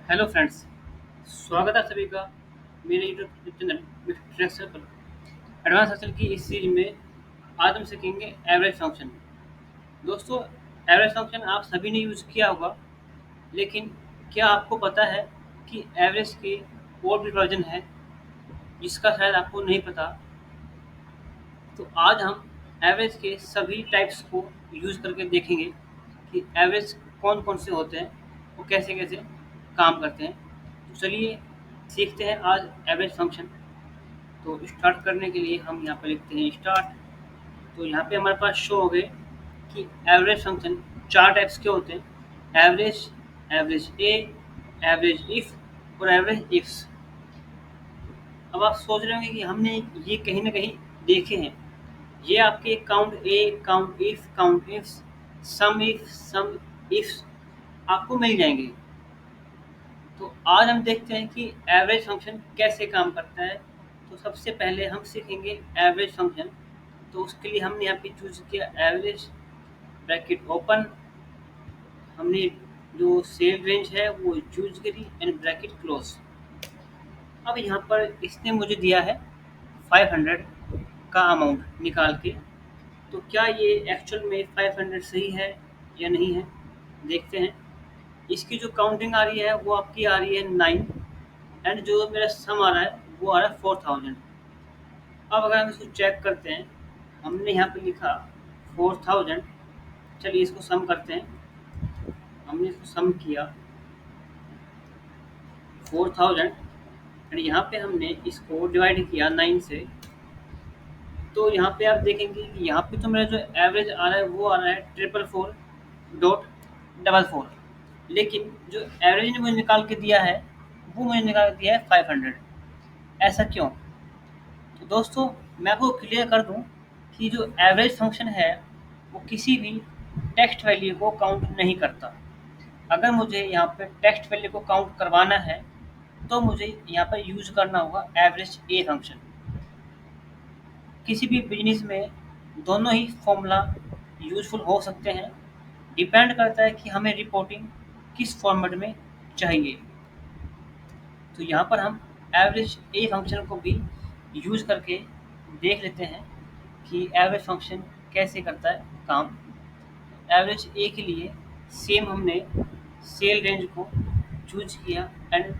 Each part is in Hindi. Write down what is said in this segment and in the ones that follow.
हेलो फ्रेंड्स, स्वागत है सभी का मेरे यूट्यूब चैनल मिस्टर एक्सेल पर। एडवांस एक्सेल की इस सीरीज में आज हम सीखेंगे एवरेज फंक्शन। दोस्तों, एवरेज फंक्शन आप सभी ने यूज़ किया होगा, लेकिन क्या आपको पता है कि एवरेज के और भी वर्जन है जिसका शायद आपको नहीं पता। तो आज हम एवरेज के सभी टाइप्स को यूज़ करके देखेंगे कि एवरेज कौन कौन से होते हैं, वो कैसे कैसे काम करते हैं। तो चलिए सीखते हैं आज एवरेज फंक्शन। तो स्टार्ट करने के लिए हम यहाँ पर लिखते हैं स्टार्ट। तो यहाँ पे हमारे पास शो हो गए कि एवरेज फंक्शन चार टाइप्स के होते हैं: average, average A, average if और एवरेज इफ्स। अब आप सोच रहे होंगे कि हमने ये कहीं ना कहीं देखे हैं। ये आपके count A, count if, some ifs आपको मिल जाएंगे। तो आज हम देखते हैं कि एवरेज फंक्शन कैसे काम करता है। तो सबसे पहले हम सीखेंगे एवरेज फंक्शन। तो उसके लिए हमने यहाँ पे चूज किया एवरेज, ब्रैकेट ओपन। हमने जो सेल रेंज है वो चूज करी एंड ब्रैकेट क्लोज। अब यहाँ पर इसने मुझे दिया है 500 का अमाउंट निकाल के। तो क्या ये एक्चुअल में 500 सही है या नहीं है, देखते हैं। इसकी जो काउंटिंग आ रही है वो आपकी आ रही है 9, एंड जो मेरा सम आ रहा है वो आ रहा है 4000। अब अगर हम इसको चेक करते हैं, हमने यहाँ पे लिखा 4000। चलिए इसको सम करते हैं। हमने इसको सम किया 4000, एंड यहाँ पे हमने इसको डिवाइड किया 9 से। तो यहाँ पे आप देखेंगे कि यहाँ पे तो मेरा जो एवरेज आ रहा है वो आ रहा है 444.44, लेकिन जो एवरेज ने मुझे निकाल के दिया है वो मुझे निकाल के दिया है 500। ऐसा क्यों? तो दोस्तों, मैं आपको क्लियर कर दूं कि जो एवरेज फंक्शन है वो किसी भी टेक्स्ट वैल्यू को काउंट नहीं करता। अगर मुझे यहाँ पे टेक्स्ट वैल्यू को काउंट करवाना है तो मुझे यहाँ पर यूज करना होगा एवरेज ए फंक्शन। किसी भी बिजनेस में दोनों ही फॉर्मूला यूजफुल हो सकते हैं। डिपेंड करता है कि हमें रिपोर्टिंग किस फॉर्मेट में चाहिए। तो यहाँ पर हम एवरेज ए फंक्शन को भी यूज करके देख लेते हैं कि एवरेज फंक्शन कैसे करता है काम। एवरेज ए के लिए सेम हमने सेल रेंज को चूज किया एंड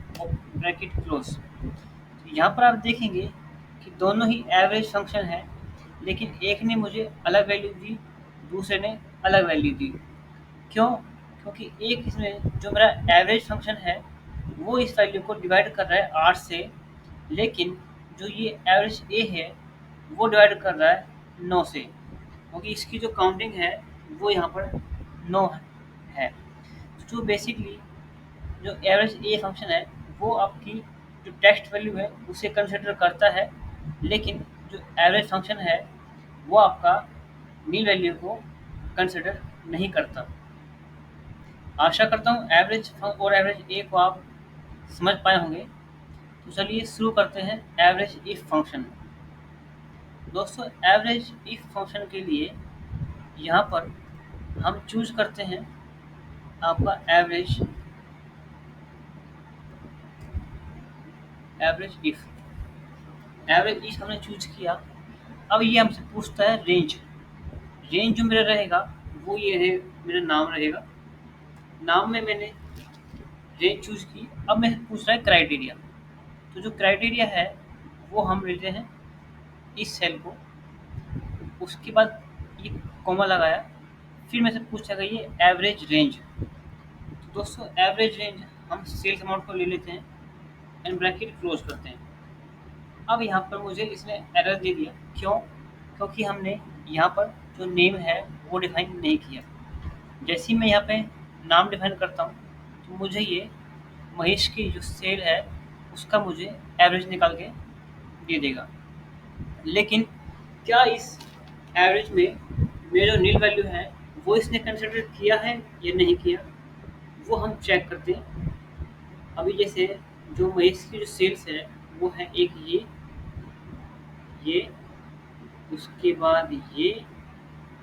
ब्रैकेट क्लोज। तो यहाँ पर आप देखेंगे कि दोनों ही एवरेज फंक्शन है, लेकिन एक ने मुझे अलग वैल्यू दी, दूसरे ने अलग वैल्यू दी। क्यों? क्योंकि एक इसमें जो मेरा एवरेज फंक्शन है वो इस वैल्यू को डिवाइड कर रहा है 8 से, लेकिन जो ये एवरेज ए है वो डिवाइड कर रहा है 9 से, क्योंकि इसकी जो काउंटिंग है वो यहाँ पर 9 है। तो जो बेसिकली जो एवरेज ए फंक्शन है वो आपकी जो टेक्स्ट वैल्यू है उसे कंसिडर करता है, लेकिन जो एवरेज फंक्शन है वो आपका मीन वैल्यू को कंसिडर नहीं करता। आशा करता हूँ एवरेज और एवरेज ए को आप समझ पाए होंगे। तो चलिए शुरू करते हैं एवरेज इफ फंक्शन। दोस्तों, एवरेज इफ फंक्शन के लिए यहाँ पर हम चूज करते हैं आपका average average if. Average if हमने चूज किया। अब ये हमसे पूछता है रेंज। रेंज जो मेरा रहेगा वो ये है, मेरा नाम रहेगा। नाम में मैंने रेंज चूज की। अब मैं पूछ रहा है क्राइटेरिया। तो जो क्राइटेरिया है वो हम लेते हैं इस सेल को, उसके बाद ये कॉमा लगाया, फिर मेरे से पूछेगा ये एवरेज रेंज। तो दोस्तों, एवरेज रेंज हम सेल्स अमाउंट को ले लेते हैं एंड ब्रैकेट क्लोज करते हैं। अब यहाँ पर मुझे इसने एरर दे दिया। क्यों? क्योंकि हमने यहाँ पर जो नेम है वो डिफाइन नहीं किया। जैसे ही मैं यहाँ पे नाम डिफाइन करता हूँ तो मुझे ये महेश की जो सेल है उसका मुझे एवरेज निकाल के दे देगा। लेकिन क्या इस एवरेज में मेरा जो नील वैल्यू है वो इसने कंसिडर किया है या नहीं किया, वो हम चेक करते हैं। अभी जैसे जो महेश की जो सेल्स है वो है एक ये, उसके बाद ये,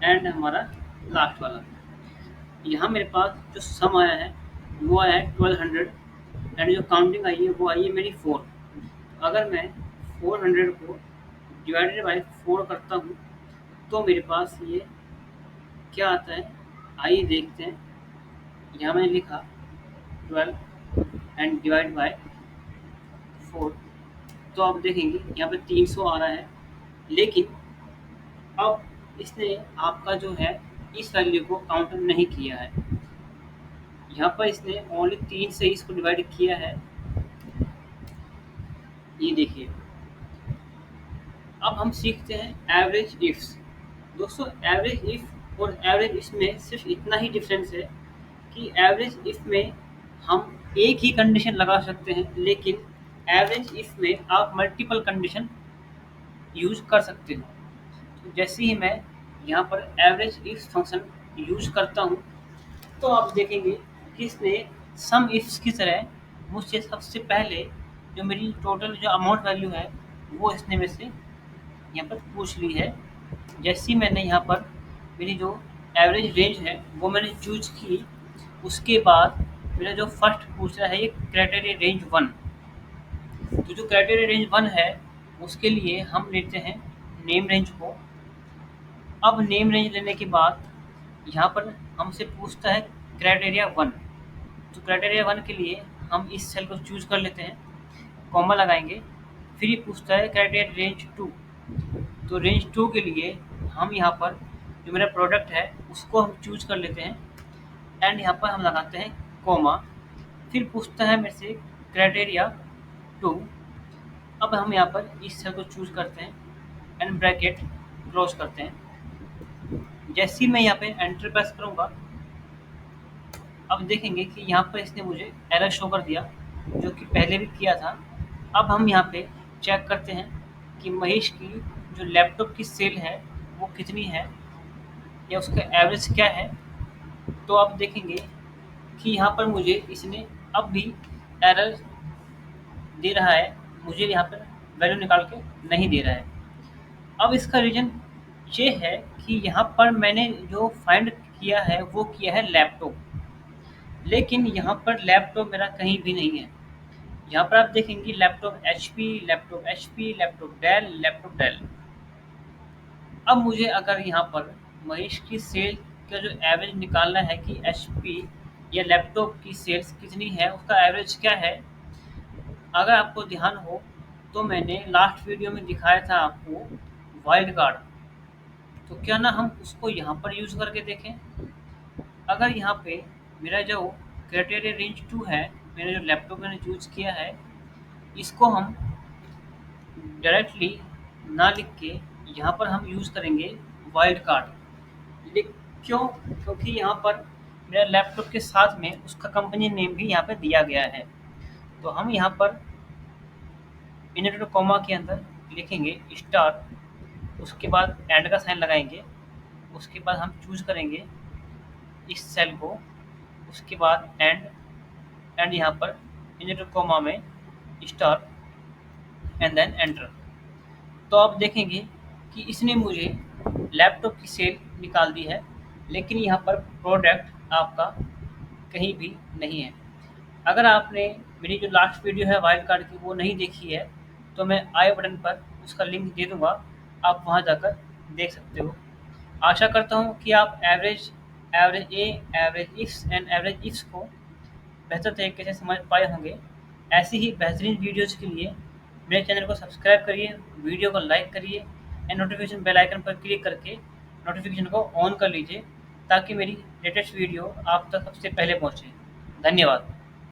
एंड हमारा लास्ट वाला। यहाँ मेरे पास जो सम आया है वो आया है 1200, एंड जो काउंटिंग आई है वो आई है मेरी 4। अगर मैं 400 को डिवाइडेड बाय 4 करता हूँ तो मेरे पास ये क्या आता है, आइए देखते हैं। यहाँ मैंने लिखा 12 एंड डिवाइड बाय 4, तो आप देखेंगे यहाँ पे 300 आ रहा है। लेकिन अब इसने आपका जो है इस वैल्यू को काउंट नहीं किया है। यहाँ पर इसने ओनली 3 से इसको डिवाइड किया है। ये देखिए, अब हम सीखते हैं एवरेज इफ्स। दोस्तों, एवरेज इफ और एवरेज इफ में सिर्फ इतना ही डिफरेंस है कि एवरेज इफ में हम एक ही कंडीशन लगा सकते हैं, लेकिन एवरेज इफ में आप मल्टीपल कंडीशन यूज कर सकते हो। तो जैसे ही मैं यहाँ पर एवरेज इफ फंक्शन यूज करता हूँ तो आप देखेंगे कि इसने सम इफ्स की तरह मुझसे सबसे पहले जो मेरी टोटल जो अमाउंट वैल्यू है वो इसने मेरे से यहाँ पर पूछ ली है। जैसे ही मैंने यहाँ पर मेरी जो एवरेज रेंज है वो मैंने चूज की, उसके बाद मेरा जो फर्स्ट पूछ रहा है ये क्राइटेरिया रेंज 1। तो जो क्राइटेरिया रेंज 1 है उसके लिए हम लेते हैं नेम रेंज को। अब नेम रेंज लेने के बाद यहाँ पर हमसे पूछता है क्राइटेरिया 1। तो क्राइटेरिया 1 के लिए हम इस सेल को चूज कर लेते हैं, कॉमा लगाएंगे। फिर ये पूछता है क्राइटेरिया रेंज 2। तो रेंज 2 के लिए हम यहाँ पर जो मेरा प्रोडक्ट है उसको हम चूज कर लेते हैं एंड यहाँ पर हम लगाते हैं कॉमा। फिर पूछता है मेरे से क्राइटेरिया 2। अब हम यहाँ पर इस सेल को चूज करते हैं एंड ब्रैकेट क्लोज करते हैं। जैसे ही मैं यहाँ पे एंटर प्रेस करूँगा, अब देखेंगे कि यहाँ पर इसने मुझे एरर शो कर दिया, जो कि पहले भी किया था। अब हम यहाँ पे चेक करते हैं कि महेश की जो लैपटॉप की सेल है वो कितनी है या उसका एवरेज क्या है। तो आप देखेंगे कि यहाँ पर मुझे इसने अब भी एरर दे रहा है, मुझे यहाँ पर वैल्यू निकाल के नहीं दे रहा है। अब इसका रीज़न ये है कि यहाँ पर मैंने जो फाइंड किया है वो किया है लैपटॉप, लेकिन यहाँ पर लैपटॉप मेरा कहीं भी नहीं है। यहाँ पर आप देखेंगे laptop HP, laptop HP, laptop Dell, laptop Dell. अब मुझे अगर यहाँ पर महेश की सेल का जो एवरेज निकालना है कि एचपी या लैपटॉप की सेल्स कितनी है, उसका एवरेज क्या है। अगर आपको ध्यान हो तो मैंने लास्ट वीडियो में दिखाया था आपको वाइल्ड कार्ड। तो क्या ना हम उसको यहाँ पर यूज़ करके देखें। अगर यहाँ पे मेरा जो क्राइटेरिया रेंज 2 है, मेरा जो लैपटॉप मैंने चूज किया है, इसको हम डायरेक्टली ना लिख के यहाँ पर हम यूज़ करेंगे वाइल्ड कार्ड। क्यों? क्योंकि यहाँ पर मेरा लैपटॉप के साथ में उसका कंपनी नेम भी यहाँ पर दिया गया है। तो हम यहाँ पर इनवर्टेड कॉमा के अंदर लिखेंगे स्टार, उसके बाद एंड का साइन लगाएंगे, उसके बाद हम चूज करेंगे इस सेल को, उसके बाद एंड यहाँ पर इनवर्टेड कॉमा में स्टार एंड देन एंटर। तो आप देखेंगे कि इसने मुझे लैपटॉप की सेल निकाल दी है, लेकिन यहाँ पर प्रोडक्ट आपका कहीं भी नहीं है। अगर आपने मेरी जो लास्ट वीडियो है वाइल्ड कार्ड की वो नहीं देखी है तो मैं आई बटन पर उसका लिंक दे दूँगा, आप वहाँ जाकर देख सकते हो। आशा करता हूँ कि आप average A, average ifs and average ifs को बेहतर तरीके से समझ पाए होंगे। ऐसी ही बेहतरीन वीडियोज़ के लिए मेरे चैनल को सब्सक्राइब करिए, वीडियो को लाइक करिए एंड नोटिफिकेशन बेल आइकन पर क्लिक करके नोटिफिकेशन को ऑन कर लीजिए, ताकि मेरी लेटेस्ट वीडियो आप तक सबसे पहले पहुँचे। धन्यवाद।